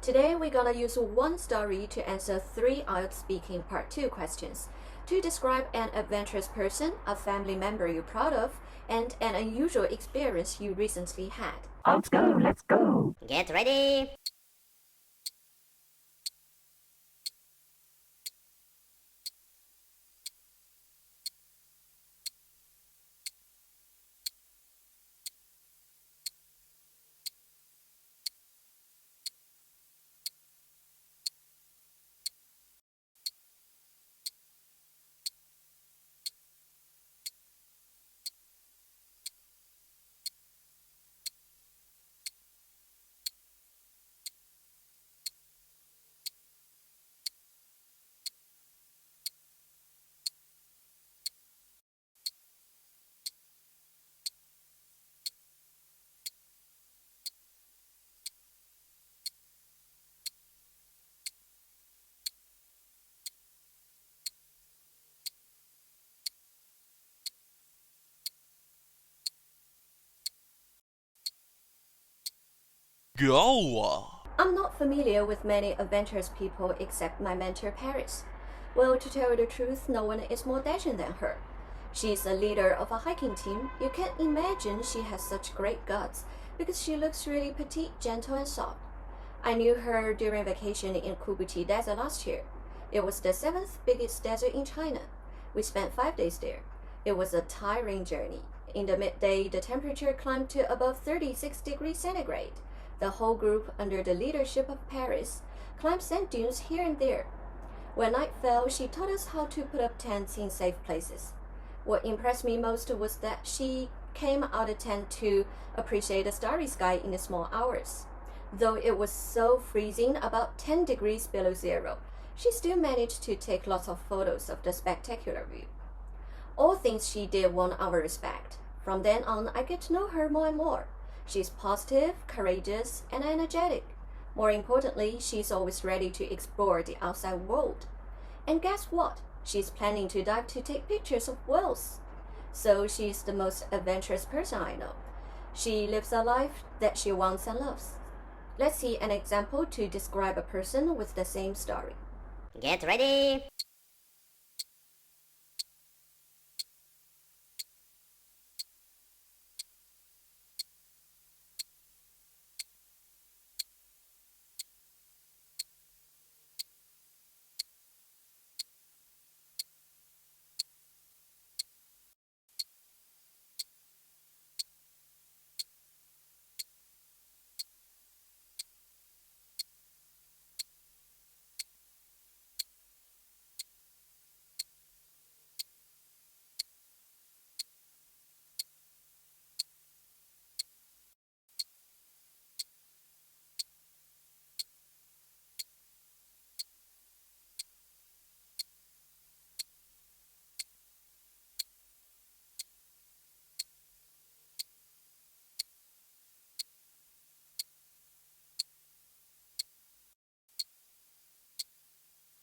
Today we're gonna use one story to answer 3 IELTS Speaking Part 2 questions to describe an adventurous person, a family member you're proud of, and an unusual experience you recently had. Let's go, let's go. Get ready. Go! I'm not familiar with many adventurous people except my mentor Paris. Well, to tell you the truth, no one is more dashing than her. She's a leader of a hiking team. You can't imagine she has such great guts because she looks really petite, gentle, and soft. I knew her during vacation in Kubuchi Desert last year. It was the 7th biggest desert in China. We spent 5 days there. It was a tiring journey. In the midday, the temperature climbed to above 36 degrees centigrade. The whole group, under the leadership of Paris, climbed sand dunes here and there. When night fell, she taught us how to put up tents in safe places. What impressed me most was that she came out of tent to appreciate the starry sky in the small hours. Though it was so freezing, about 10 degrees below zero, she still managed to take lots of photos of the spectacular view. All things she did won our respect. From then on, I get to know her more and more. She's positive, courageous, and energetic. More importantly, she's always ready to explore the outside world. And guess what? She's planning to dive to take pictures of whales. So she's the most adventurous person I know. She lives a life that she wants and loves. Let's see an example to describe a person with the same story. Get ready.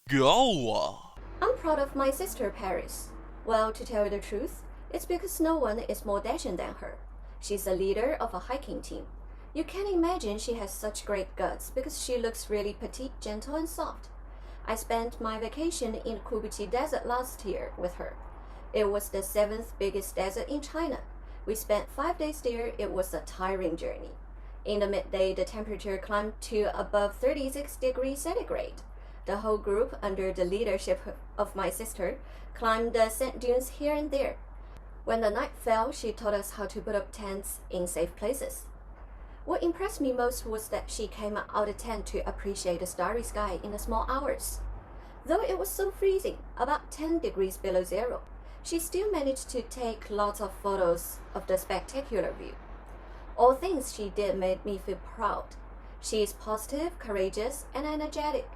Go! I'm proud of my sister Paris. Well, to tell you the truth, it's because no one is more dashing than her. She's a leader of a hiking team. You can't imagine she has such great guts because she looks really petite, gentle, and soft. I spent my vacation in Kubuchi Desert last year with her. It was the 7th biggest desert in China. We spent 5 days there. It was a tiring journey. In the midday, the temperature climbed to above 36 degrees centigrade. The whole group, under the leadership of my sister, climbed the sand dunes here and there. When the night fell, she taught us how to put up tents in safe places. What impressed me most was that she came out of tent to appreciate the starry sky in the small hours. Though it was so freezing, about 10 degrees below zero, she still managed to take lots of photos of the spectacular view. All things she did made me feel proud. She is positive, courageous, and energetic.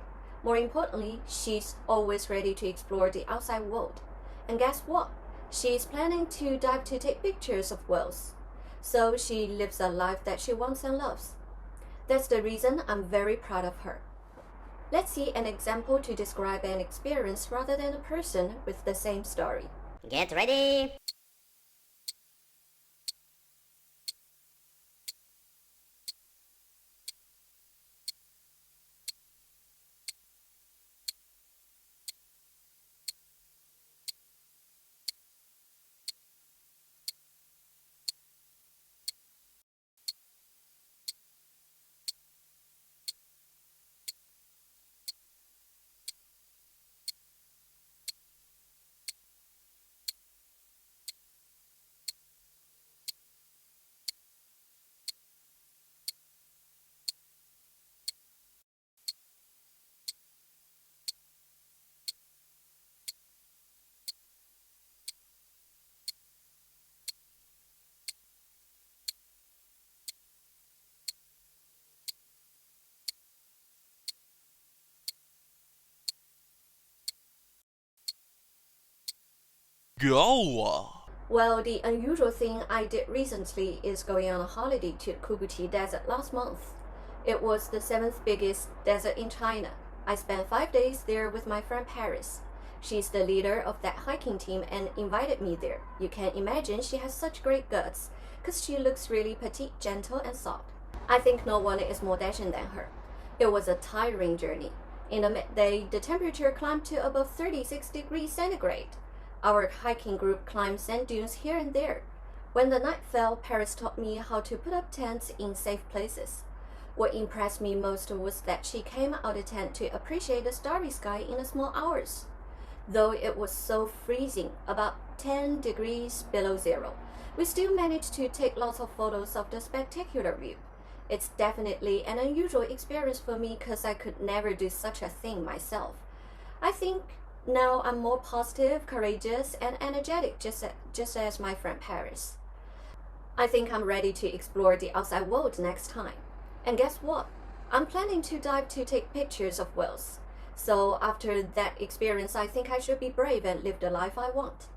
More importantly, she's always ready to explore the outside world. And guess what? She's planning to dive to take pictures of whales. So she lives a life that she wants and loves. That's the reason I'm very proud of her. Let's see an example to describe an experience rather than a person with the same story. Get ready. Goa. Well, the unusual thing I did recently is going on a holiday to the Kubuti Desert last month. It was the 7th biggest desert in China. I spent 5 days there with my friend Paris. She's the leader of that hiking team and invited me there. You can imagine she has such great guts, because she looks really petite, gentle, and soft. I think no one is more dashing than her. It was a tiring journey. In the midday, the temperature climbed to above 36 degrees centigrade. Our hiking group climbed sand dunes here and there. When the night fell, Paris taught me how to put up tents in safe places. What impressed me most was that she came out of the tent to appreciate the starry sky in the small hours. Though it was so freezing, about 10 degrees below zero, we still managed to take lots of photos of the spectacular view. It's definitely an unusual experience for me because I could never do such a thing myself. I think now I'm more positive, courageous, and energetic, just as my friend Paris. I think I'm ready to explore the outside world next time. And guess what? I'm planning to dive to take pictures of whales. So after that experience, I think I should be brave and live the life I want.